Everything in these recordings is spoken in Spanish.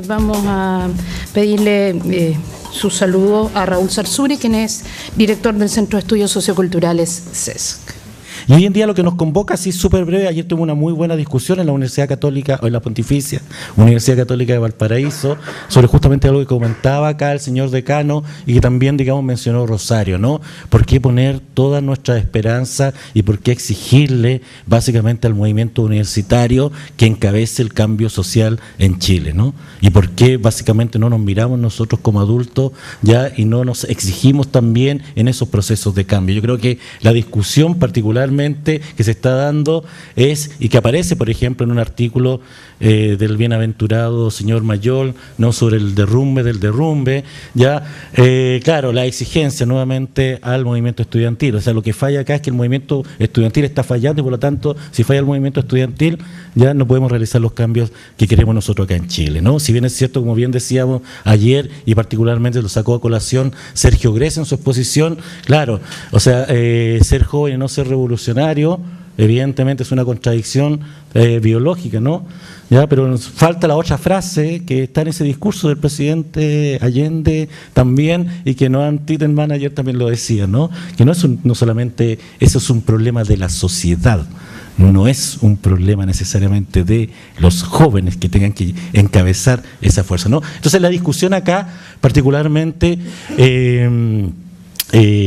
vamos a pedirle su saludo a Raúl Sarsuri, quien es director del Centro de Estudios Socioculturales CESC. Y hoy en día lo que nos convoca, así súper breve, ayer tuve una muy buena discusión en la Universidad Católica, o en la Pontificia Universidad Católica de Valparaíso, sobre justamente algo que comentaba acá el señor decano y que también, digamos, mencionó Rosario, ¿no? ¿Por qué poner toda nuestra esperanza y por qué exigirle básicamente al movimiento universitario que encabece el cambio social en Chile, ¿no? Y por qué básicamente no nos miramos nosotros como adultos ya y no nos exigimos también en esos procesos de cambio. Yo creo que la discusión particularmente que se está dando es, y que aparece por ejemplo en un artículo del bienaventurado señor Mayol, no, sobre el derrumbe del derrumbe, ya claro, la exigencia nuevamente al movimiento estudiantil. O sea, lo que falla acá es que el movimiento estudiantil está fallando y por lo tanto, si falla el movimiento estudiantil, ya no podemos realizar los cambios que queremos nosotros acá en Chile, ¿no? Si bien es cierto, como bien decíamos ayer, y particularmente lo sacó a colación Sergio Grez en su exposición, claro, o sea, ser joven y no ser revolucionario, evidentemente es una contradicción biológica, ¿no? Ya, pero nos falta la otra frase que está en ese discurso del presidente Allende también, y que Noam Tittenman ayer también lo decía, ¿no? Que no solamente eso es un problema de la sociedad, no es un problema necesariamente de los jóvenes que tengan que encabezar esa fuerza, ¿no? Entonces la discusión acá, particularmente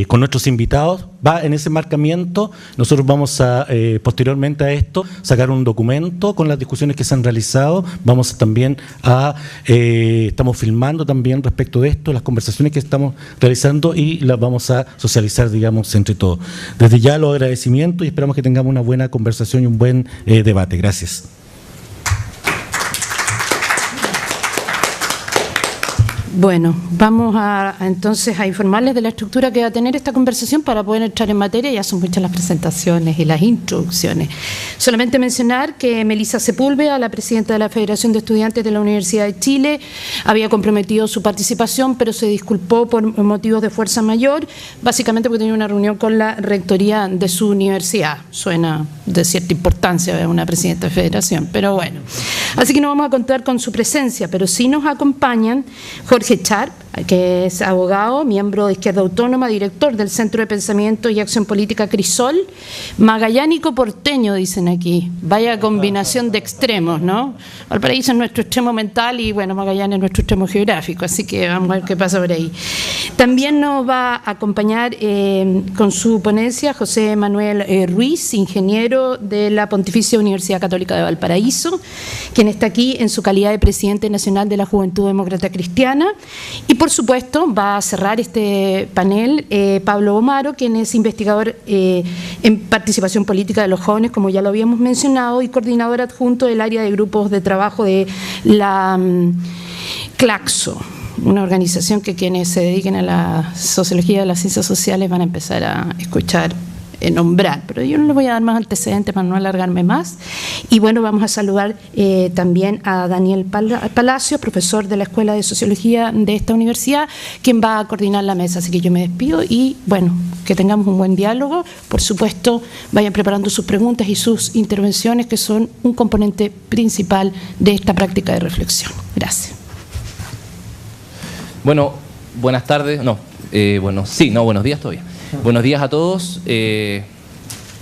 con nuestros invitados, va en ese marcamiento. Nosotros vamos a, posteriormente a esto, sacar un documento con las discusiones que se han realizado. Vamos también a, estamos filmando también respecto de esto, las conversaciones que estamos realizando, y las vamos a socializar, digamos, entre todos. Desde ya los agradecimientos y esperamos que tengamos una buena conversación y un buen debate. Gracias. Bueno, vamos entonces a informarles de la estructura que va a tener esta conversación para poder entrar en materia. Ya son muchas las presentaciones y las introducciones. Solamente mencionar que Melissa Sepúlveda, la presidenta de la Federación de Estudiantes de la Universidad de Chile, había comprometido su participación, pero se disculpó por motivos de fuerza mayor, básicamente porque tenía una reunión con la rectoría de su universidad. Suena de cierta importancia una presidenta de federación, pero bueno. Así que no vamos a contar con su presencia, pero sí nos acompañan Jorge Charp, que es abogado, miembro de Izquierda Autónoma, director del Centro de Pensamiento y Acción Política Crisol, magallánico porteño, dicen aquí. Vaya combinación de extremos, ¿no? Valparaíso es nuestro extremo mental y, bueno, Magallanes es nuestro extremo geográfico, así que vamos a ver qué pasa por ahí. También nos va a acompañar con su ponencia José Manuel Ruiz, ingeniero de la Pontificia Universidad Católica de Valparaíso, quien está aquí en su calidad de presidente nacional de la Juventud Demócrata Cristiana. Y por supuesto va a cerrar este panel Pablo Omaro, quien es investigador en participación política de los jóvenes, como ya lo habíamos mencionado, y coordinador adjunto del área de grupos de trabajo de la CLACSO, una organización que quienes se dediquen a la sociología de las ciencias sociales van a empezar a escuchar nombrar, pero yo no les voy a dar más antecedentes para no alargarme más. Y bueno, vamos a saludar también a Daniel Palacios, profesor de la Escuela de Sociología de esta universidad, quien va a coordinar la mesa. Así que yo me despido y bueno, que tengamos un buen diálogo. Por supuesto, vayan preparando sus preguntas y sus intervenciones, que son un componente principal de esta práctica de reflexión. Gracias. Bueno, buenas tardes. Buenos días todavía. Buenos días a todos.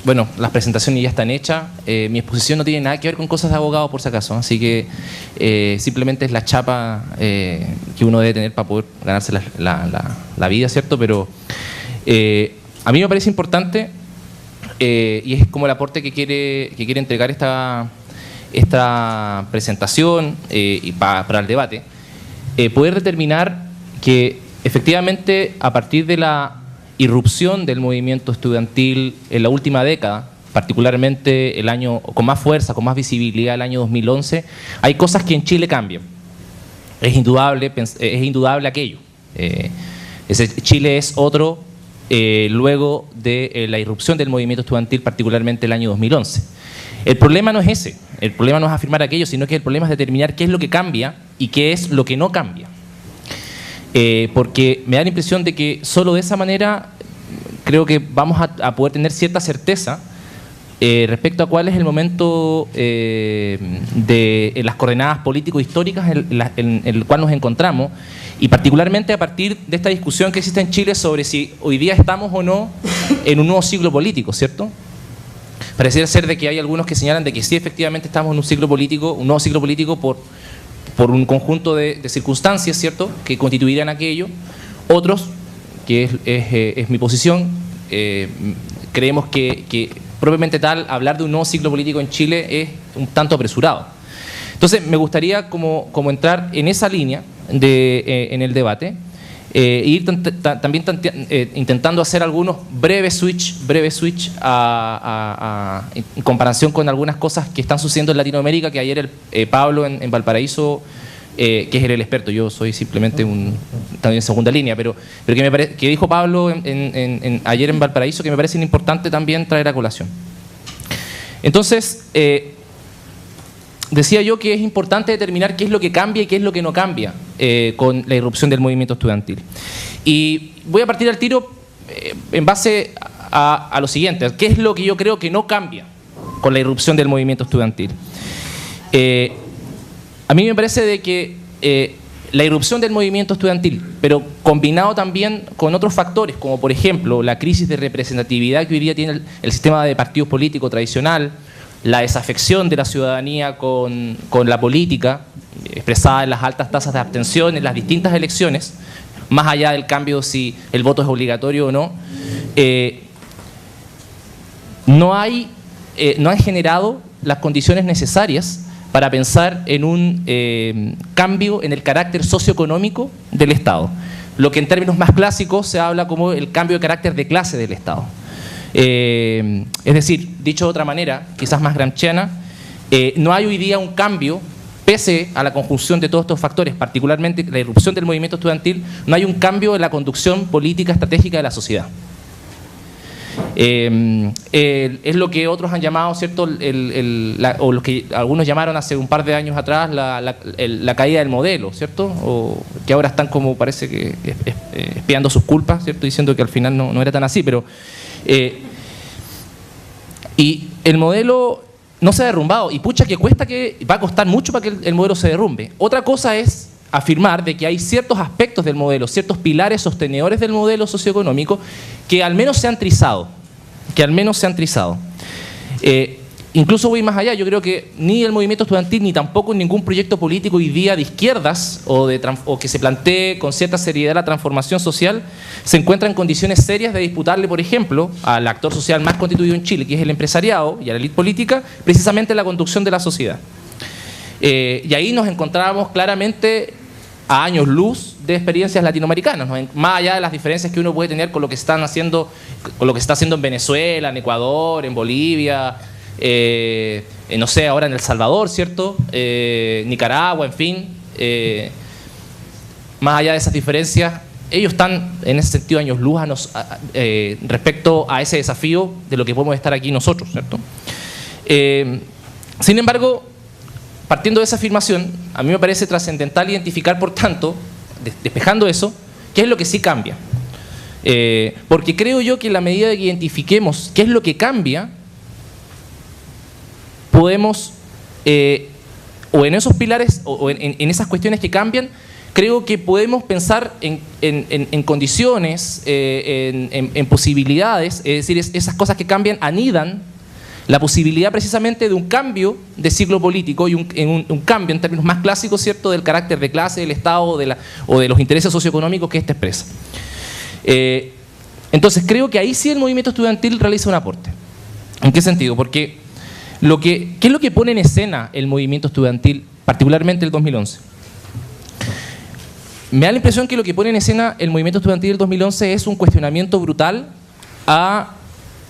Bueno, las presentaciones ya están hechas. Mi exposición no tiene nada que ver con cosas de abogado, por si acaso. Así que simplemente es la chapa que uno debe tener para poder ganarse la vida, ¿cierto? Pero a mí me parece importante, y es como el aporte que quiere entregar esta presentación y para el debate, poder determinar que efectivamente a partir de la irrupción del movimiento estudiantil en la última década, particularmente el año con más fuerza, con más visibilidad, el año 2011, hay cosas que en Chile cambian. Es indudable aquello. Chile es otro luego de la irrupción del movimiento estudiantil, particularmente el año 2011. El problema no es ese, el problema no es afirmar aquello, sino que el problema es determinar qué es lo que cambia y qué es lo que no cambia. Porque me da la impresión de que solo de esa manera creo que vamos a poder tener cierta certeza respecto a cuál es el momento de las coordenadas político-históricas en el cual nos encontramos, y particularmente a partir de esta discusión que existe en Chile sobre si hoy día estamos o no en un nuevo ciclo político, ¿cierto? Pareciera ser de que hay algunos que señalan de que sí, efectivamente estamos en un ciclo político, un nuevo ciclo político por un conjunto de circunstancias, ¿cierto?, que constituirían aquello. Otros, que es mi posición, creemos que propiamente tal, hablar de un nuevo ciclo político en Chile es un tanto apresurado. Entonces, me gustaría como entrar en esa línea en el debate, ir también intentando hacer algunos breves switch en comparación con algunas cosas que están sucediendo en Latinoamérica, que ayer Pablo en Valparaíso, que es el experto, yo soy simplemente también en segunda línea, pero que dijo Pablo ayer en Valparaíso, que me parece importante también traer a colación. Entonces, decía yo que es importante determinar qué es lo que cambia y qué es lo que no cambia con la irrupción del movimiento estudiantil. Y voy a partir al tiro en base a lo siguiente: ¿qué es lo que yo creo que no cambia con la irrupción del movimiento estudiantil? A mí me parece de que la irrupción del movimiento estudiantil, pero combinado también con otros factores, como por ejemplo la crisis de representatividad que hoy día tiene el sistema de partidos políticos tradicional, la desafección de la ciudadanía con la política, expresada en las altas tasas de abstención en las distintas elecciones, más allá del cambio si el voto es obligatorio o no, no han generado las condiciones necesarias para pensar en un cambio en el carácter socioeconómico del Estado, lo que en términos más clásicos se habla como el cambio de carácter de clase del Estado. Es decir, dicho de otra manera, quizás más gramsciana, no hay hoy día un cambio, pese a la conjunción de todos estos factores, particularmente la irrupción del movimiento estudiantil, no hay un cambio en la conducción política estratégica de la sociedad. Es lo que otros han llamado, ¿cierto?, o lo que algunos llamaron hace un par de años atrás la caída del modelo, ¿cierto?, o que ahora están como parece que expiando sus culpas, ¿cierto?, diciendo que al final no era tan así, pero y el modelo no se ha derrumbado, y pucha que va a costar mucho para que el modelo se derrumbe. Otra cosa es afirmar de que hay ciertos aspectos del modelo, ciertos pilares sostenedores del modelo socioeconómico que al menos se han trizado, incluso voy más allá, yo creo que ni el movimiento estudiantil ni tampoco ningún proyecto político hoy día de izquierdas o que se plantee con cierta seriedad la transformación social se encuentra en condiciones serias de disputarle, por ejemplo, al actor social más constituido en Chile, que es el empresariado, y a la élite política, precisamente la conducción de la sociedad. Y ahí nos encontrábamos claramente a años luz de experiencias latinoamericanas, ¿no?, más allá de las diferencias que uno puede tener con lo que están haciendo, con lo que está haciendo en Venezuela, en Ecuador, en Bolivia, no sé, ahora en El Salvador, ¿cierto?, Nicaragua, en fin, más allá de esas diferencias, ellos están en ese sentido años luz respecto a ese desafío de lo que podemos estar aquí nosotros, ¿cierto? Sin embargo, partiendo de esa afirmación, a mí me parece trascendental identificar, por tanto, despejando eso, qué es lo que sí cambia. Porque creo yo que en la medida de que identifiquemos qué es lo que cambia, podemos, o en esos pilares, o en esas cuestiones que cambian, creo que podemos pensar en condiciones, en posibilidades, es decir, esas cosas que cambian anidan la posibilidad precisamente de un cambio de ciclo político y un cambio en términos más clásicos, ¿cierto?, del carácter de clase del Estado o de los intereses socioeconómicos que éste expresa. Entonces creo que ahí sí el movimiento estudiantil realiza un aporte. ¿En qué sentido? Porque ¿qué es lo que pone en escena el movimiento estudiantil, particularmente el 2011? Me da la impresión que lo que pone en escena el movimiento estudiantil del 2011 es un cuestionamiento brutal a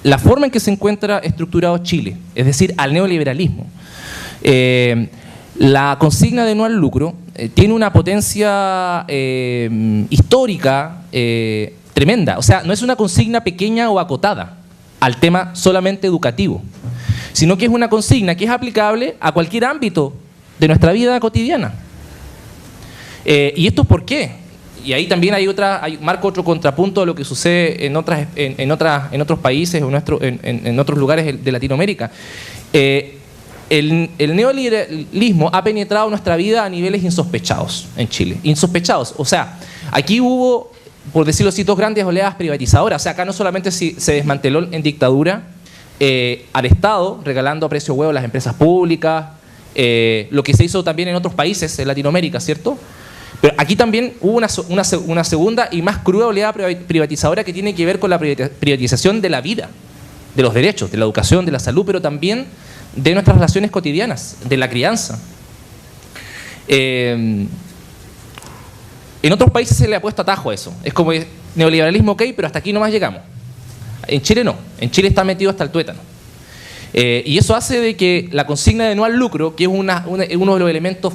la forma en que se encuentra estructurado Chile, es decir, al neoliberalismo. La consigna de no al lucro tiene una potencia histórica tremenda. O sea, no es una consigna pequeña o acotada al tema solamente educativo, sino que es una consigna que es aplicable a cualquier ámbito de nuestra vida cotidiana. ¿Y esto por qué? y ahí también marco otro contrapunto de lo que sucede en otros países o en otros lugares de Latinoamérica. El neoliberalismo ha penetrado nuestra vida a niveles insospechados en Chile. Insospechados. O sea, aquí hubo, por decirlo así, dos grandes oleadas privatizadoras. O sea, acá no solamente se desmanteló en dictadura al Estado, regalando a precio huevo las empresas públicas, lo que se hizo también en otros países en Latinoamérica, ¿cierto? Pero aquí también hubo una segunda y más cruda oleada privatizadora que tiene que ver con la privatización de la vida, de los derechos, de la educación, de la salud, pero también de nuestras relaciones cotidianas, de la crianza. En otros países se le ha puesto atajo a eso. Es como neoliberalismo, ok, pero hasta aquí nomás llegamos. En Chile no. En Chile está metido hasta el tuétano. Y eso hace de que la consigna de no al lucro, que es uno de los elementos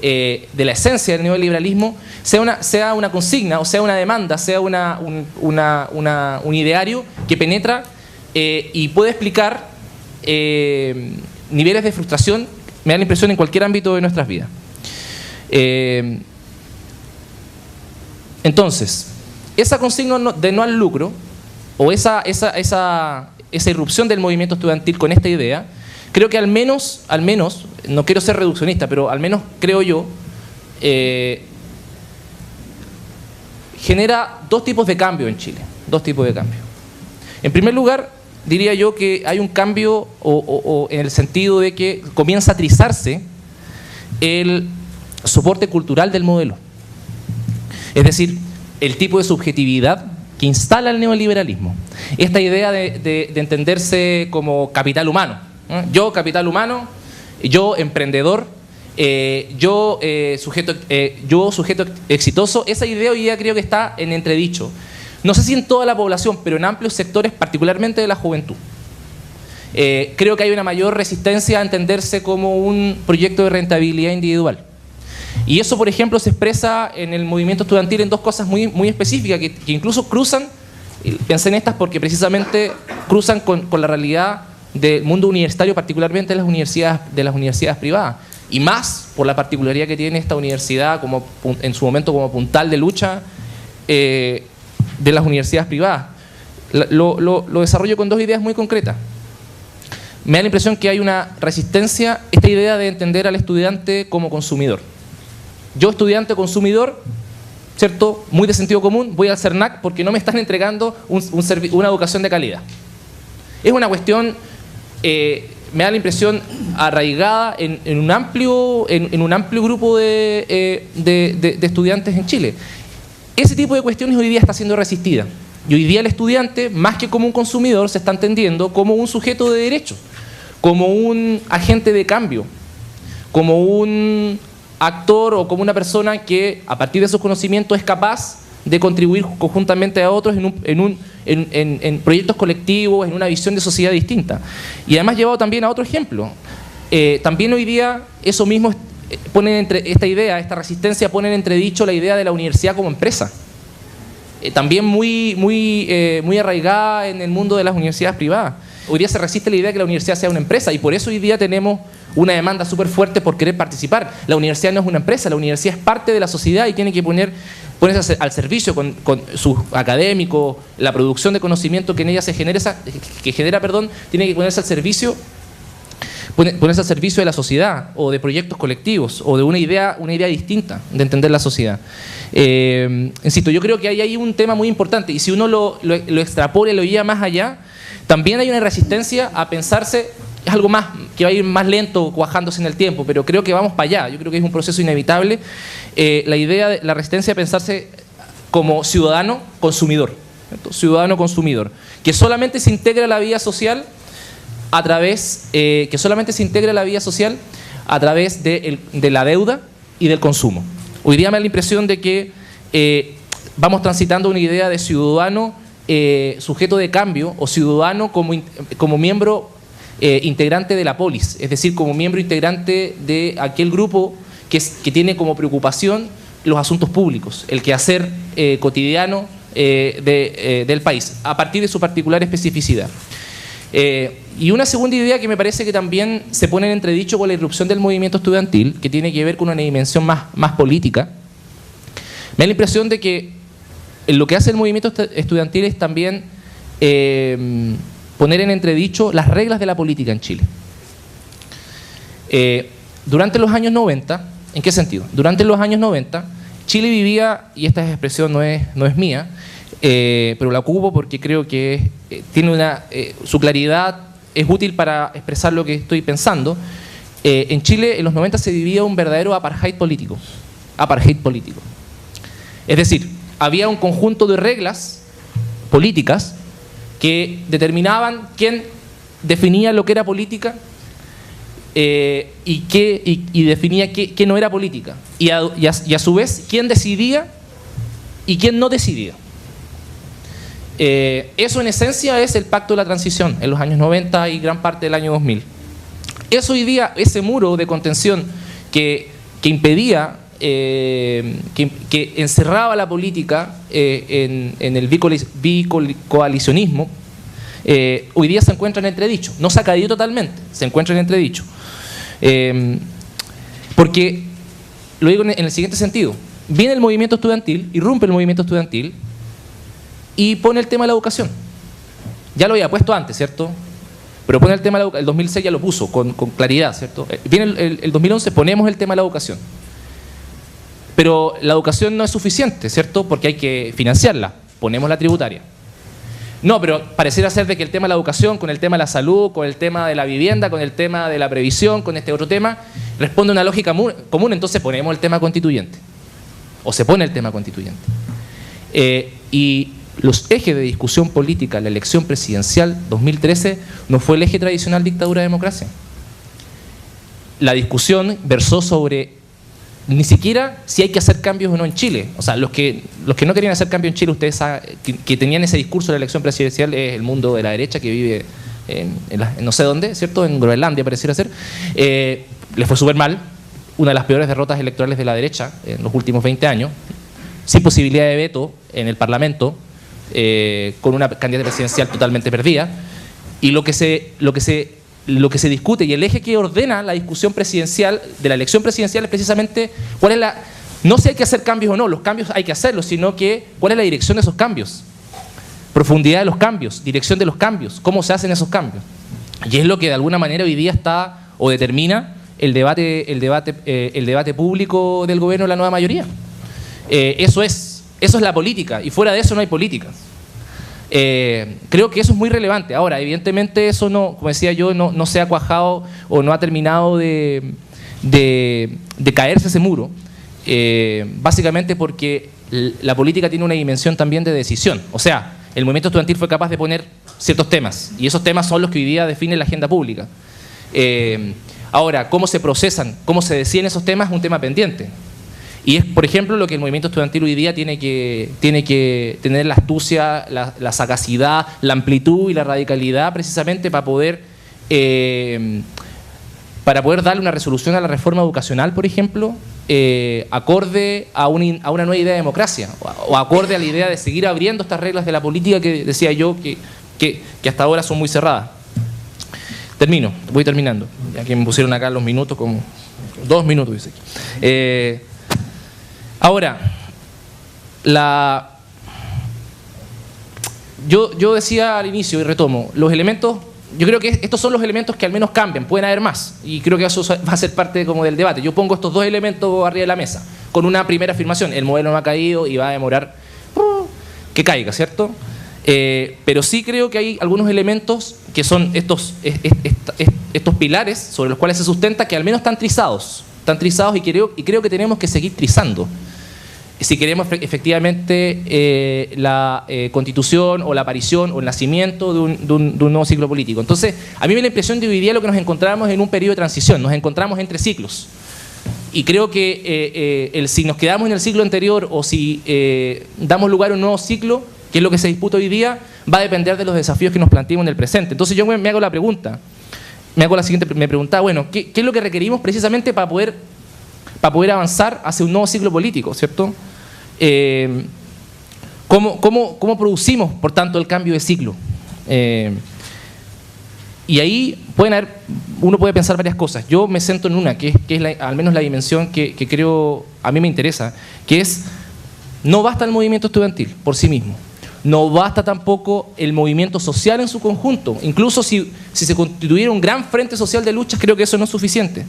de la esencia del neoliberalismo, sea una consigna, o sea una demanda, sea un ideario que penetra y puede explicar niveles de frustración, me da la impresión, en cualquier ámbito de nuestras vidas. Entonces, esa consigna de no al lucro, o esa irrupción del movimiento estudiantil con esta idea, creo que al menos, no quiero ser reduccionista, pero al menos creo yo, genera dos tipos de cambio en Chile. Dos tipos de cambio. En primer lugar, diría yo que hay un cambio o en el sentido de que comienza a trizarse el soporte cultural del modelo. Es decir, el tipo de subjetividad que instala el neoliberalismo. Esta idea de entenderse como capital humano. Yo capital humano, yo emprendedor, yo sujeto exitoso. Esa idea hoy día creo que está en entredicho. No sé si en toda la población, pero en amplios sectores, particularmente de la juventud. Creo que hay una mayor resistencia a entenderse como un proyecto de rentabilidad individual. Y eso, por ejemplo, se expresa en el movimiento estudiantil en dos cosas muy, muy específicas, que incluso cruzan, pensé en estas porque precisamente cruzan con la realidad del mundo universitario, particularmente de las universidades privadas. Y más por la particularidad que tiene esta universidad en su momento como puntal de lucha de las universidades privadas. Lo desarrollo con dos ideas muy concretas. Me da la impresión que hay una resistencia, esta idea de entender al estudiante como consumidor. Yo, estudiante consumidor, ¿cierto?, muy de sentido común, voy al CERNAC porque no me están entregando una educación de calidad. Es una cuestión, me da la impresión, arraigada en un amplio grupo de estudiantes en Chile. Ese tipo de cuestiones hoy día está siendo resistida. Y hoy día el estudiante, más que como un consumidor, se está entendiendo como un sujeto de derecho, como un agente de cambio, como un actor o como una persona que a partir de sus conocimientos es capaz de contribuir conjuntamente a otros en proyectos colectivos, en una visión de sociedad distinta. Y además llevado también a otro ejemplo. También hoy día eso mismo esta resistencia pone en entredicho la idea de la universidad como empresa. También muy arraigada en el mundo de las universidades privadas. Hoy día se resiste la idea de que la universidad sea una empresa y por eso hoy día tenemos una demanda súper fuerte por querer participar. La universidad no es una empresa, la universidad es parte de la sociedad y tiene que ponerse al servicio con sus académicos, la producción de conocimiento que en ella tiene que ponerse al servicio de la sociedad o de proyectos colectivos o de una idea distinta de entender la sociedad. Insisto, yo creo que hay un tema muy importante y si uno lo extrapola y lo lleva más allá, también hay una resistencia a pensarse, es algo más que va a ir más lento, cuajándose en el tiempo, pero creo que vamos para allá, yo creo que es un proceso inevitable, la resistencia a pensarse como ciudadano consumidor, ¿cierto? Ciudadano consumidor, que solamente se integra a la vida social a través de la deuda y del consumo. Hoy día me da la impresión de que vamos transitando una idea de ciudadano sujeto de cambio o ciudadano como miembro integrante de la polis, es decir, como miembro integrante de aquel grupo que tiene como preocupación los asuntos públicos, el quehacer cotidiano del país, a partir de su particular especificidad. Y una segunda idea que me parece que también se pone en entredicho con la irrupción del movimiento estudiantil, que tiene que ver con una dimensión más política, Me da la impresión de que lo que hace el movimiento estudiantil es también poner en entredicho las reglas de la política en Chile. Durante los años 90, ¿en qué sentido? Durante los años 90, Chile vivía, y esta expresión no es mía, pero la ocupo porque creo que tiene su claridad es útil para expresar lo que estoy pensando. En Chile, en los 90 se vivía un verdadero apartheid político. Es decir, había un conjunto de reglas políticas que determinaban quién definía lo que era política y definía qué no era política. Y a su vez, quién decidía y quién no decidía. Eso en esencia es el pacto de la transición en los años 90 y gran parte del año 2000. Eso hoy día, ese muro de contención que impedía, que encerraba la política en el bicoalicionismo, hoy día se encuentra en entredicho. No se ha caído totalmente, se encuentra en entredicho. Porque, lo digo en el siguiente sentido, viene el movimiento estudiantil, irrumpe el movimiento estudiantil y pone el tema de la educación. Ya lo había puesto antes, ¿cierto? Pero pone el tema de la educación, el 2006 ya lo puso con claridad, ¿cierto? Viene el 2011, ponemos el tema de la educación. Pero la educación no es suficiente, ¿cierto? Porque hay que financiarla, ponemos la tributaria. No, pero pareciera ser de que el tema de la educación, con el tema de la salud, con el tema de la vivienda, con el tema de la previsión, con este otro tema, responde a una lógica común, entonces ponemos el tema constituyente. O se pone el tema constituyente. Y los ejes de discusión política, la elección presidencial 2013, no fue el eje tradicional dictadura-democracia. La discusión versó sobre ni siquiera si hay que hacer cambios o no en Chile. O sea, los que no querían hacer cambios en Chile, ustedes saben, que tenían ese discurso de la elección presidencial, es el mundo de la derecha que vive en no sé dónde, ¿cierto? En Groenlandia pareciera ser. Les fue súper mal, una de las peores derrotas electorales de la derecha en los últimos 20 años, sin posibilidad de veto en el Parlamento, con una candidata presidencial totalmente perdida. Y lo que se discute y el eje que ordena la discusión presidencial de la elección presidencial es precisamente cuál es no si hay que hacer cambios o no, los cambios hay que hacerlos, sino que cuál es la dirección de esos cambios, profundidad de los cambios, dirección de los cambios, cómo se hacen esos cambios. Y es lo que de alguna manera hoy día está o determina el debate público del gobierno de la nueva mayoría. Eso es la política, y fuera de eso no hay política. Creo que eso es muy relevante. Ahora, evidentemente eso no, como decía yo, no se ha cuajado o no ha terminado de caerse ese muro, básicamente porque la política tiene una dimensión también de decisión. O sea, el movimiento estudiantil fue capaz de poner ciertos temas, y esos temas son los que hoy día definen la agenda pública. Ahora, cómo se procesan, cómo se deciden esos temas es un tema pendiente. Y es, por ejemplo, lo que el movimiento estudiantil hoy día tiene que tener la astucia, la sagacidad, la amplitud y la radicalidad precisamente para poder darle una resolución a la reforma educacional, por ejemplo, acorde a una nueva idea de democracia, o acorde a la idea de seguir abriendo estas reglas de la política que decía yo que hasta ahora son muy cerradas. Voy terminando, ya que me pusieron acá los minutos, como 2 minutos, dice aquí. Ahora, yo decía al inicio, y retomo, los elementos, yo creo que estos son los elementos que al menos cambian, pueden haber más, y creo que eso va a ser parte como del debate. Yo pongo estos 2 elementos arriba de la mesa, con una primera afirmación: el modelo no ha caído y va a demorar que caiga, ¿cierto? Pero sí creo que hay algunos elementos que son estos pilares sobre los cuales se sustenta, que al menos están trizados y creo que tenemos que seguir trizando si queremos efectivamente la constitución o la aparición o el nacimiento de un nuevo ciclo político. Entonces, a mí me da la impresión de hoy día lo que nos encontramos en un periodo de transición, nos encontramos entre ciclos. Y creo que si nos quedamos en el ciclo anterior o si damos lugar a un nuevo ciclo, que es lo que se disputa hoy día, va a depender de los desafíos que nos planteemos en el presente. Entonces yo me hago la pregunta, me preguntaba, bueno, ¿qué es lo que requerimos precisamente para poder avanzar hacia un nuevo ciclo político, ¿cierto? ¿Cómo producimos, por tanto, el cambio de ciclo? Y ahí uno puede pensar varias cosas. Yo me centro en una, que es al menos la dimensión que creo a mí me interesa, que es No basta el movimiento estudiantil por sí mismo. No basta tampoco el movimiento social en su conjunto. Incluso si se constituyera un gran frente social de luchas, creo que eso no es suficiente.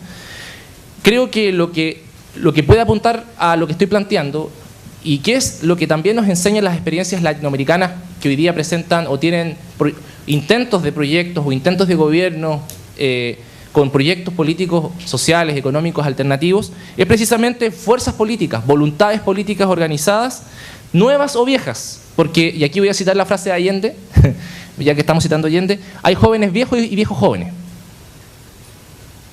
Creo que lo que puede apuntar a lo que estoy planteando, y que es lo que también nos enseñan las experiencias latinoamericanas que hoy día presentan o tienen intentos de proyectos o intentos de gobierno con proyectos políticos, sociales, económicos, alternativos, es precisamente fuerzas políticas, voluntades políticas organizadas, nuevas o viejas. Porque, y aquí voy a citar la frase de Allende, ya que estamos citando a Allende, hay jóvenes viejos y viejos jóvenes.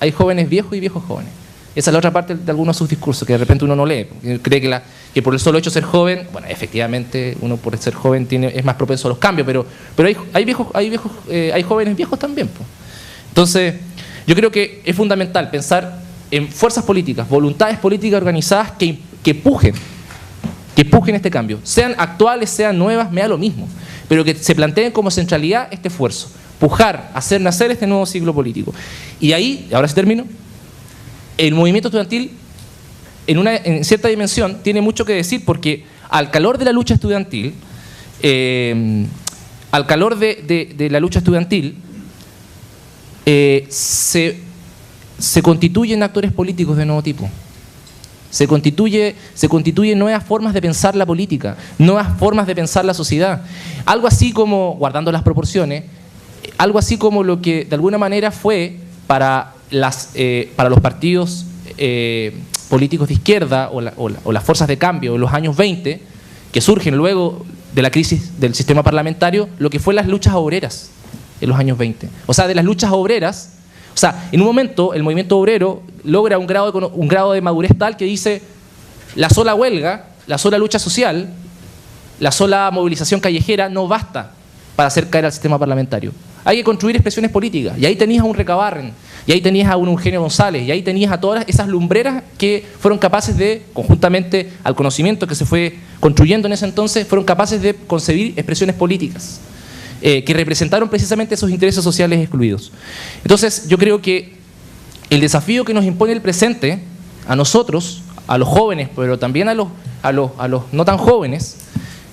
Hay jóvenes viejos y viejos jóvenes. Esa es la otra parte de algunos de sus discursos, que de repente uno no lee. Cree que por el solo hecho de ser joven, bueno, efectivamente, uno por ser joven es más propenso a los cambios, pero hay jóvenes viejos también, pues. Entonces, yo creo que es fundamental pensar en fuerzas políticas, voluntades políticas organizadas que pujen este cambio. Sean actuales, sean nuevas, me da lo mismo. Pero que se planteen como centralidad este esfuerzo. Pujar, hacer nacer este nuevo ciclo político. Y ahí, ahora sí termino, el movimiento estudiantil, en cierta dimensión, tiene mucho que decir, porque al calor de la lucha estudiantil, se constituyen actores políticos de nuevo tipo. Se constituyen nuevas formas de pensar la política, nuevas formas de pensar la sociedad. Algo así como, guardando las proporciones, algo así como lo que de alguna manera fue para los partidos políticos de izquierda o las fuerzas de cambio en los años 20, que surgen luego de la crisis del sistema parlamentario, lo que fue las luchas obreras en los años 20. O sea, de las luchas obreras, o sea, en un momento el movimiento obrero logra un grado de madurez tal que dice: la sola huelga, la sola lucha social, la sola movilización callejera no basta para hacer caer al sistema parlamentario. Hay que construir expresiones políticas. Y ahí tenías a un Recabarren, y ahí tenías a un Eugenio González, y ahí tenías a todas esas lumbreras que fueron capaces de, conjuntamente al conocimiento que se fue construyendo en ese entonces, fueron capaces de concebir expresiones políticas que representaron precisamente esos intereses sociales excluidos. Entonces, yo creo que el desafío que nos impone el presente, a nosotros, a los jóvenes, pero también a los no tan jóvenes,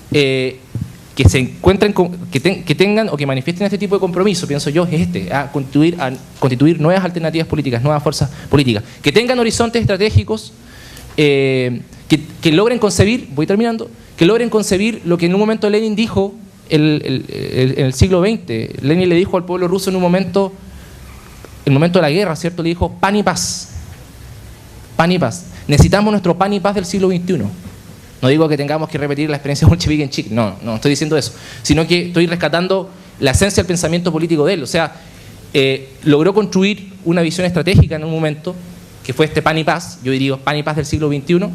que se encuentren que tengan o que manifiesten este tipo de compromiso, pienso yo, es a constituir nuevas alternativas políticas, nuevas fuerzas políticas, que tengan horizontes estratégicos, que logren concebir, voy terminando, que logren concebir lo que en un momento Lenin dijo en el siglo XX. Lenin le dijo al pueblo ruso en un momento, el momento de la guerra, ¿cierto? Le dijo: pan y paz. Pan y paz. Necesitamos nuestro pan y paz del siglo XXI. No digo que tengamos que repetir la experiencia bolchevique en Chile, no estoy diciendo eso, sino que estoy rescatando la esencia del pensamiento político de él. O sea, logró construir una visión estratégica en un momento, que fue este pan y paz, yo diría pan y paz del siglo XXI,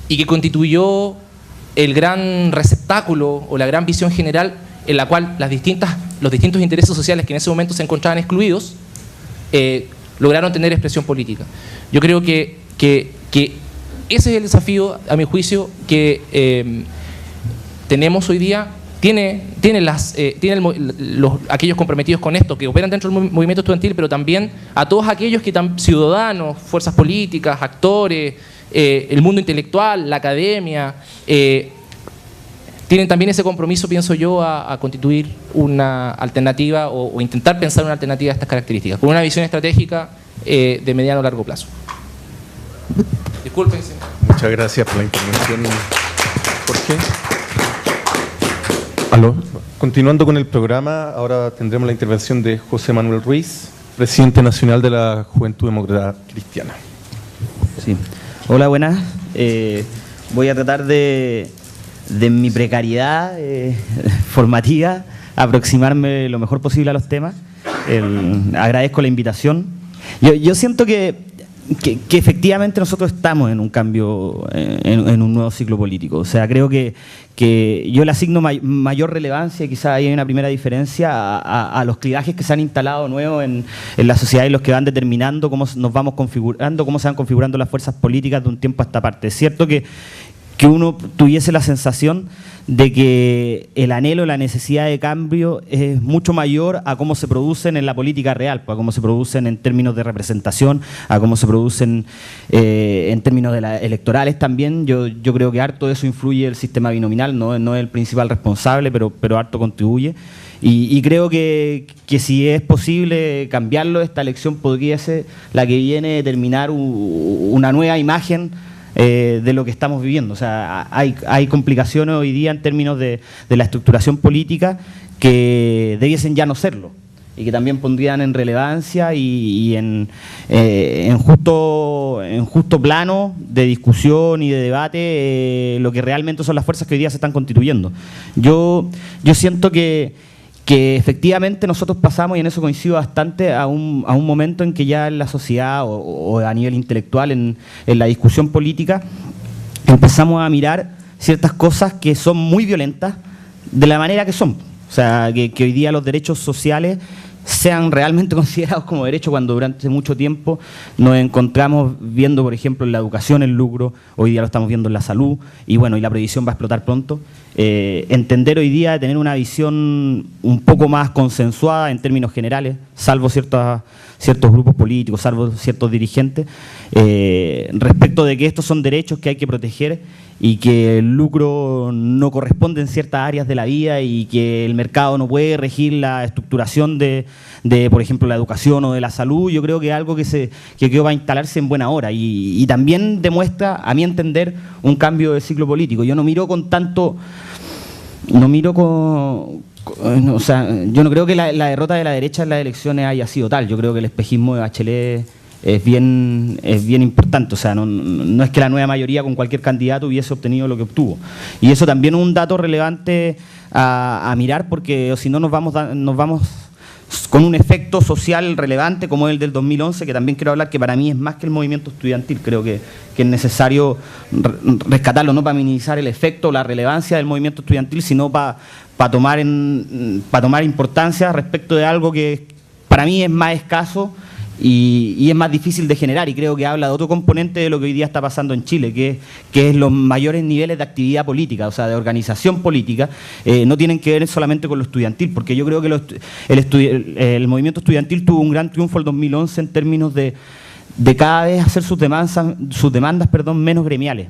y que constituyó el gran receptáculo o la gran visión general en la cual los distintos intereses sociales que en ese momento se encontraban excluidos lograron tener expresión política. Yo creo que ese es el desafío, a mi juicio, que tenemos hoy día. Aquellos comprometidos con esto, que operan dentro del movimiento estudiantil, pero también a todos aquellos que ciudadanos, fuerzas políticas, actores, el mundo intelectual, la academia, tienen también ese compromiso, pienso yo, a constituir una alternativa o intentar pensar una alternativa a estas características, con una visión estratégica de mediano a largo plazo. Disculpen. Muchas gracias por la intervención, Jorge. ¿Aló? Continuando con el programa, ahora tendremos la intervención de José Manuel Ruiz, presidente nacional de la Juventud Demócrata Cristiana. Sí. Hola, buenas. Voy a tratar de mi precariedad formativa, aproximarme lo mejor posible a los temas. Agradezco la invitación. Yo siento que efectivamente nosotros estamos en un cambio, en un nuevo ciclo político. O sea, creo que yo le asigno mayor relevancia, quizás hay una primera diferencia, a los clivajes que se han instalado nuevos en la sociedad y los que van determinando cómo nos vamos configurando, cómo se van configurando las fuerzas políticas de un tiempo a esta parte. Es cierto que que uno tuviese la sensación de que el anhelo, la necesidad de cambio es mucho mayor a cómo se producen en la política real, a cómo se producen en términos de representación, a cómo se producen en términos electorales también. Yo creo que harto de eso influye el sistema binominal, no es el principal responsable, pero harto contribuye. Y creo que si es posible cambiarlo, esta elección podría ser la que viene a determinar una nueva imagen de lo que estamos viviendo. O sea, hay complicaciones hoy día en términos de la estructuración política que debiesen ya no serlo y que también pondrían en relevancia y en justo plano de discusión y de debate lo que realmente son las fuerzas que hoy día se están constituyendo. Yo siento que efectivamente nosotros pasamos, y en eso coincido bastante, a un momento en que ya en la sociedad o a nivel intelectual, en la discusión política, empezamos a mirar ciertas cosas que son muy violentas de la manera que son. O sea, que hoy día los derechos sociales sean realmente considerados como derechos, cuando durante mucho tiempo nos encontramos viendo, por ejemplo, en la educación el lucro, hoy día lo estamos viendo en la salud, y bueno, y la previsión va a explotar pronto. Entender hoy día, tener una visión un poco más consensuada en términos generales, salvo ciertos grupos políticos, salvo ciertos dirigentes, respecto de que estos son derechos que hay que proteger y que el lucro no corresponde en ciertas áreas de la vida y que el mercado no puede regir la estructuración de por ejemplo, la educación o de la salud. Yo creo que es algo que va a instalarse en buena hora y también demuestra, a mi entender, un cambio de ciclo político. Yo no miro con tanto... o sea, yo no creo que la derrota de la derecha en las elecciones haya sido tal. Yo creo que el espejismo de Bachelet es bien importante. O sea, no es que la nueva mayoría con cualquier candidato hubiese obtenido lo que obtuvo. Y eso también es un dato relevante a mirar, porque si no nos vamos con un efecto social relevante como el del 2011, que también quiero hablar, que para mí es más que el movimiento estudiantil. Creo que es necesario rescatarlo, no para minimizar el efecto o la relevancia del movimiento estudiantil, sino para tomar importancia respecto de algo que para mí es más escaso y es más difícil de generar, y creo que habla de otro componente de lo que hoy día está pasando en Chile, que es los mayores niveles de actividad política, o sea, de organización política. No tienen que ver solamente con lo estudiantil, porque yo creo que el movimiento estudiantil tuvo un gran triunfo el 2011 en términos de cada vez hacer sus demandas menos gremiales.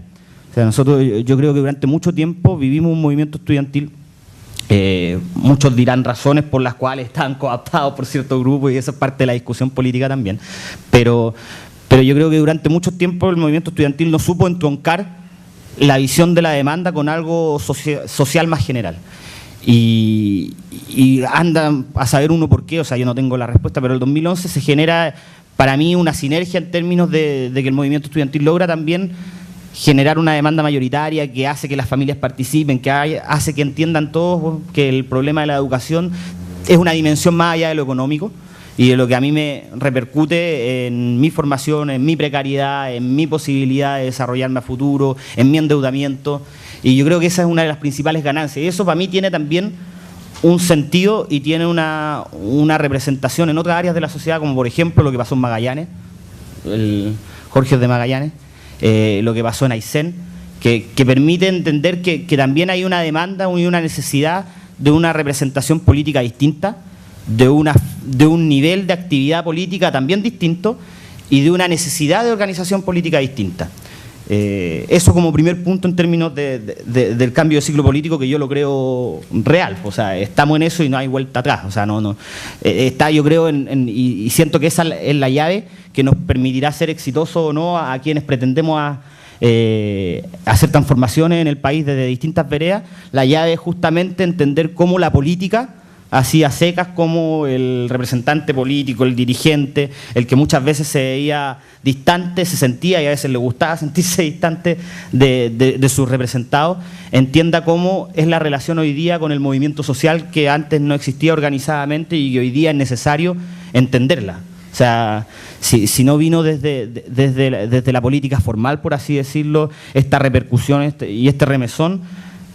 O sea, yo creo que durante mucho tiempo vivimos un movimiento estudiantil. Muchos dirán razones por las cuales estaban cooptados por ciertos grupos, y eso es parte de la discusión política también, pero yo creo que durante mucho tiempo el movimiento estudiantil no supo entroncar la visión de la demanda con algo social más general, y anda a saber uno por qué. O sea, yo no tengo la respuesta, pero el 2011 se genera para mí una sinergia en términos de que el movimiento estudiantil logra también generar una demanda mayoritaria que hace que las familias participen, que hace que entiendan todos que el problema de la educación es una dimensión más allá de lo económico y de lo que a mí me repercute en mi formación, en mi precariedad, en mi posibilidad de desarrollarme a futuro, en mi endeudamiento. Y yo creo que esa es una de las principales ganancias. Y eso para mí tiene también un sentido y tiene una representación en otras áreas de la sociedad, como por ejemplo lo que pasó en Magallanes, el Jorge de Magallanes, lo que pasó en Aysén, que permite entender que también hay una demanda y una necesidad de una representación política distinta, de un nivel de actividad política también distinto y de una necesidad de organización política distinta. Eso como primer punto en términos del cambio de ciclo político, que yo lo creo real. O sea, estamos en eso y no hay vuelta atrás. O sea, está, yo creo, y siento que esa es la llave que nos permitirá ser exitosos o no a quienes pretendemos hacer transformaciones en el país desde distintas veredas. La llave es justamente entender cómo la política, así a secas, como el representante político, el dirigente, el que muchas veces se veía distante, se sentía y a veces le gustaba sentirse distante de sus representados, entienda cómo es la relación hoy día con el movimiento social, que antes no existía organizadamente y que hoy día es necesario entenderla. O sea, si no vino desde la política formal, por así decirlo, esta repercusión y este remesón,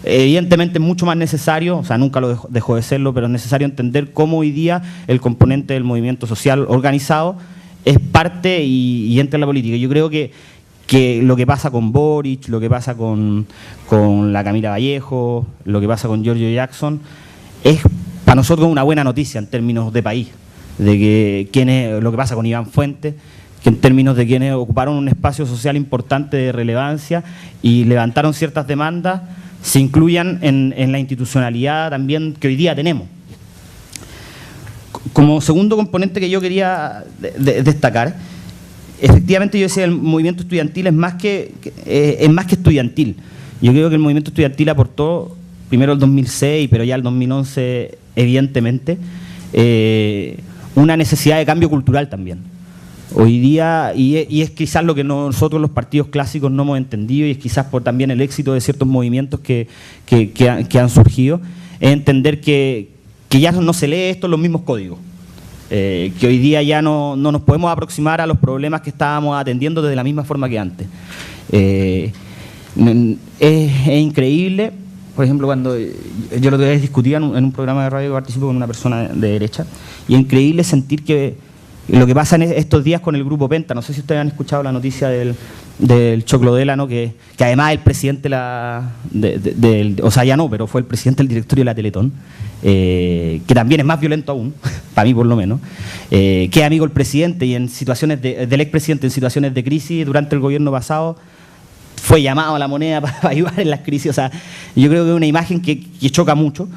evidentemente es mucho más necesario, o sea, nunca lo dejó de serlo, pero es necesario entender cómo hoy día el componente del movimiento social organizado es parte y entra en la política. Yo creo que que lo que pasa con Boric, lo que pasa con la Camila Vallejo, lo que pasa con Giorgio Jackson, es para nosotros una buena noticia en términos de país, de que lo que pasa con Iván Fuentes, que en términos de quienes ocuparon un espacio social importante de relevancia y levantaron ciertas demandas, se incluyan en la institucionalidad también que hoy día tenemos. Como segundo componente que yo quería destacar, efectivamente yo decía el movimiento estudiantil es más que estudiantil. Yo creo que el movimiento estudiantil aportó primero el 2006, pero ya el 2011 evidentemente, una necesidad de cambio cultural también. Hoy día, y es quizás lo que nosotros los partidos clásicos no hemos entendido, y es quizás por también el éxito de ciertos movimientos que han surgido, es entender que ya no se lee esto en los mismos códigos. Que hoy día ya no nos podemos aproximar a los problemas que estábamos atendiendo desde la misma forma que antes. Es increíble, por ejemplo, cuando yo lo que discutía en un programa de radio que participo con una persona de derecha, y es increíble sentir que lo que pasa en estos días con el Grupo Penta, no sé si ustedes han escuchado la noticia del Choclo Delano, que además el presidente o sea, ya no, pero fue el presidente del directorio de la Teletón, que también es más violento aún, para mí por lo menos, que es amigo del presidente y en situaciones del expresidente en situaciones de crisis durante el gobierno pasado, fue llamado a la moneda para ayudar en las crisis. O sea, yo creo que es una imagen que choca mucho.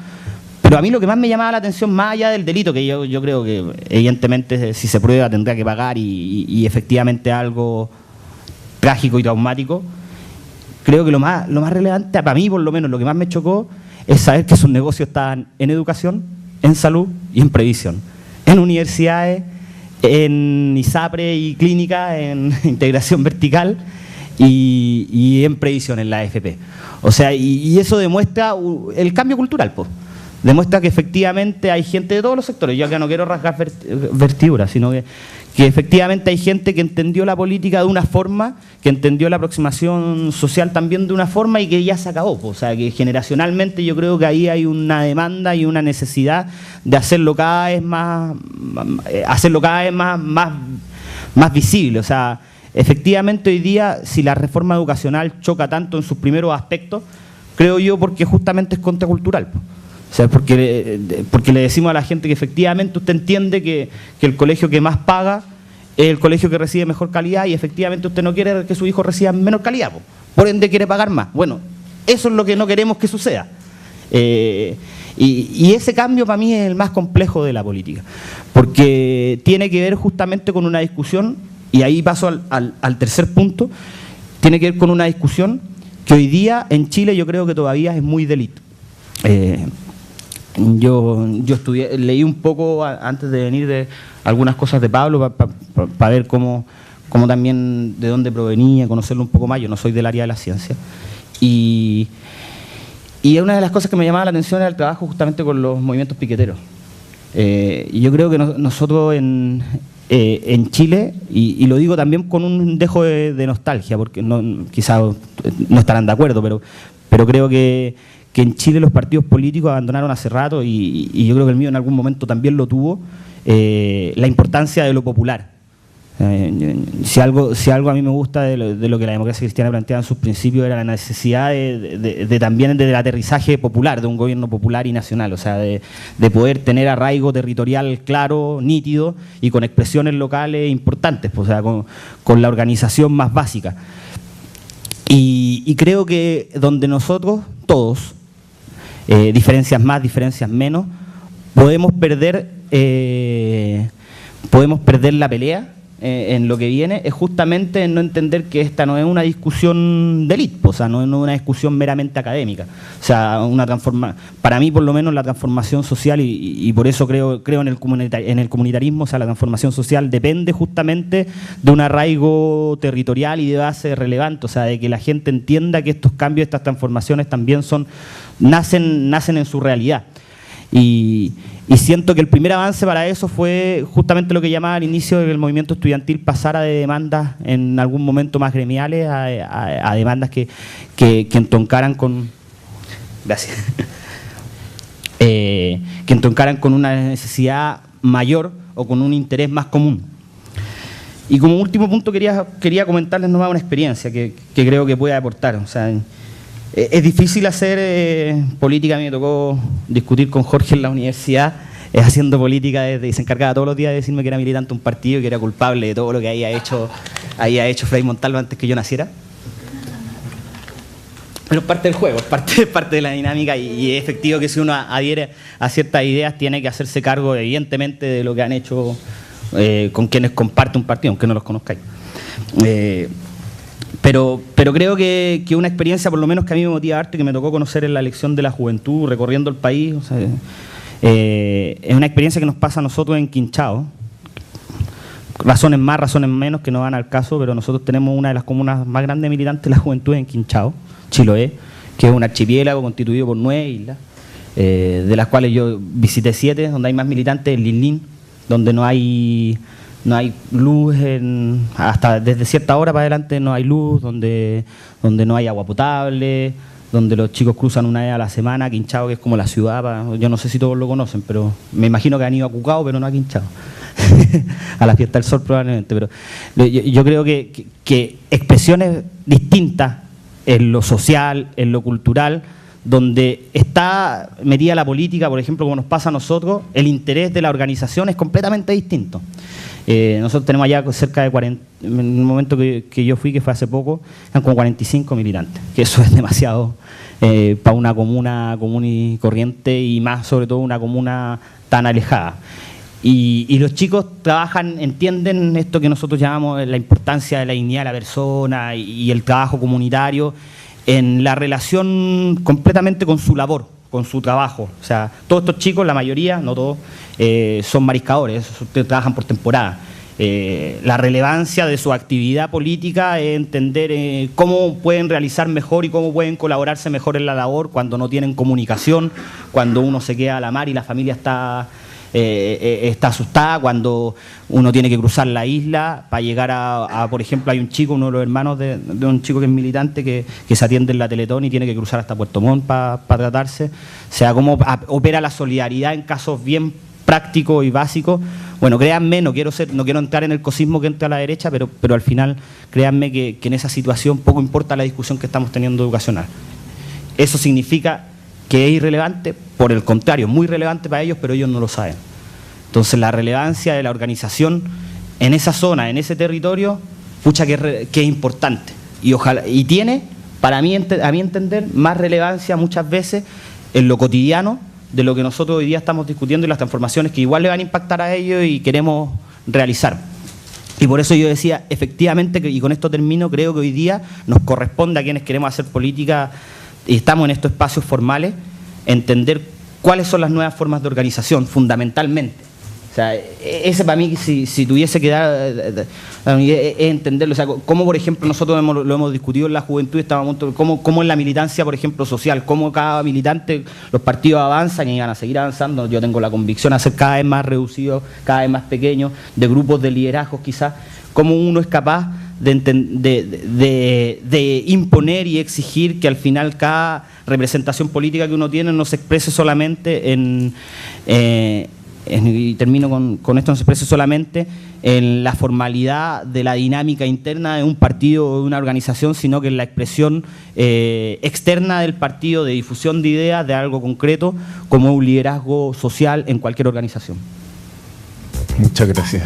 Pero a mí lo que más me llamaba la atención, más allá del delito, que yo creo que evidentemente si se prueba tendrá que pagar y efectivamente algo trágico y traumático, creo que lo más relevante, para mí por lo menos, lo que más me chocó es saber que sus negocios estaban en educación, en salud y en previsión, en universidades, en ISAPRE y clínica, en integración vertical y en previsión, en la AFP. O sea, y eso demuestra el cambio cultural, pues. Demuestra que efectivamente hay gente de todos los sectores. Yo acá no quiero rasgar vestiduras, sino que efectivamente hay gente que entendió la política de una forma, que entendió la aproximación social también de una forma y que ya se acabó. O sea, que generacionalmente yo creo que ahí hay una demanda y una necesidad de hacerlo cada vez más visible. O sea, efectivamente hoy día, si la reforma educacional choca tanto en sus primeros aspectos, creo yo porque justamente es contracultural. O sea, porque le decimos a la gente que efectivamente usted entiende que el colegio que más paga es el colegio que recibe mejor calidad y efectivamente usted no quiere que su hijo reciba menor calidad, por ende quiere pagar más. Bueno, eso es lo que no queremos que suceda. Y ese cambio para mí es el más complejo de la política, porque tiene que ver justamente con una discusión, y ahí paso al tercer punto, tiene que ver con una discusión que hoy día en Chile yo creo que todavía es muy delito. Yo leí un poco antes de venir de algunas cosas de Pablo para ver cómo también de dónde provenía, conocerlo un poco más. Yo no soy del área de la ciencia. Y una de las cosas que me llamaba la atención era el trabajo justamente con los movimientos piqueteros. Y yo creo que nosotros en Chile, y lo digo también con un dejo de nostalgia, porque quizás no estarán de acuerdo, pero creo que en Chile los partidos políticos abandonaron hace rato, y yo creo que el mío en algún momento también lo tuvo, la importancia de lo popular. Si algo a mí me gusta de lo que la democracia cristiana planteaba en sus principios era la necesidad también del aterrizaje popular, de un gobierno popular y nacional, o sea, de poder tener arraigo territorial claro, nítido y con expresiones locales importantes, pues, o sea, con la organización más básica. Y creo que donde nosotros, todos, diferencias más, diferencias menos, podemos perder la pelea en lo que viene, es justamente en no entender que esta no es una discusión de élite, o sea, no es una discusión meramente académica. O sea, para mí por lo menos la transformación social, y por eso creo en el comunitarismo, o sea, la transformación social depende justamente de un arraigo territorial y de base relevante, o sea, de que la gente entienda que estos cambios, estas transformaciones también nacen en su realidad. Y siento que el primer avance para eso fue justamente lo que llamaba al inicio del movimiento estudiantil pasara de demandas en algún momento más gremiales a demandas que entroncaran con... Gracias. Que entroncaran con una necesidad mayor o con un interés más común. Y como último punto quería comentarles nomás una experiencia que creo que puede aportar. O sea, es difícil hacer política. A mí me tocó discutir con Jorge en la universidad, haciendo política, y se encargaba todos los días de decirme que era militante de un partido y que era culpable de todo lo que había hecho Frei Montalva antes que yo naciera. Pero es parte del juego, es parte de la dinámica, y es efectivo que si uno adhiere a ciertas ideas tiene que hacerse cargo evidentemente de lo que han hecho con quienes comparte un partido, aunque no los conozcáis. Pero creo que una experiencia, por lo menos que a mí me motiva harto y que me tocó conocer en la elección de la juventud, recorriendo el país, o sea, es una experiencia que nos pasa a nosotros en Quinchao. Razones más, razones menos, que no van al caso, pero nosotros tenemos una de las comunas más grandes militantes de la juventud en Quinchao, Chiloé, que es un archipiélago constituido por 9 islas, de las cuales yo visité 7, donde hay más militantes en Linlin, donde no hay luz, hasta desde cierta hora para adelante no hay luz, donde no hay agua potable, donde los chicos cruzan una vez a la semana, Quinchao, que es como la ciudad, yo no sé si todos lo conocen, pero me imagino que han ido a Cucao, pero no a Quinchao. A la Fiesta del Sol probablemente, pero yo creo que expresiones distintas en lo social, en lo cultural, donde está metida la política, por ejemplo, como nos pasa a nosotros, el interés de la organización es completamente distinto. Nosotros tenemos allá cerca de 40, en el momento que yo fui, que fue hace poco, eran como 45 militantes, que eso es demasiado para una comuna común y corriente, y más sobre todo una comuna tan alejada. Y los chicos trabajan, entienden esto que nosotros llamamos la importancia de la dignidad de la persona y el trabajo comunitario en la relación completamente con su labor, con su trabajo. O sea, todos estos chicos, la mayoría, no todos, son mariscadores, trabajan por temporada. La relevancia de su actividad política es entender cómo pueden realizar mejor y cómo pueden colaborarse mejor en la labor cuando no tienen comunicación, cuando uno se queda a la mar y la familia está asustada, cuando uno tiene que cruzar la isla para llegar por ejemplo, hay un chico, uno de los hermanos de un chico que es militante, que se atiende en la Teletón y tiene que cruzar hasta Puerto Montt para tratarse. O sea, cómo opera la solidaridad en casos bien prácticos y básicos. Bueno, créanme, no quiero entrar en el cosismo que entra a la derecha, pero al final, créanme que en esa situación poco importa la discusión que estamos teniendo educacional. Eso significa que es irrelevante, por el contrario, muy relevante para ellos, pero ellos no lo saben. Entonces la relevancia de la organización en esa zona, en ese territorio, pucha que es importante. Y tiene, para mí, a mi entender, más relevancia muchas veces en lo cotidiano de lo que nosotros hoy día estamos discutiendo y las transformaciones que igual le van a impactar a ellos y queremos realizar. Y por eso yo decía, efectivamente, y con esto termino, creo que hoy día nos corresponde a quienes queremos hacer política y estamos en estos espacios formales, entender cuáles son las nuevas formas de organización, fundamentalmente. O sea, ese para mí, si tuviese que dar, es entenderlo. O sea, cómo, por ejemplo, nosotros lo hemos discutido en la juventud, cómo en la militancia, por ejemplo, social, cómo cada militante, los partidos avanzan y van a seguir avanzando. Yo tengo la convicción de ser cada vez más reducidos, cada vez más pequeños, de grupos de liderazgos quizás, cómo uno es capaz de imponer y exigir que al final cada representación política que uno tiene no se exprese solamente y termino con esto, no se exprese solamente en la formalidad de la dinámica interna de un partido o de una organización, sino que en la expresión externa del partido, de difusión de ideas, de algo concreto, como un liderazgo social en cualquier organización. Muchas gracias.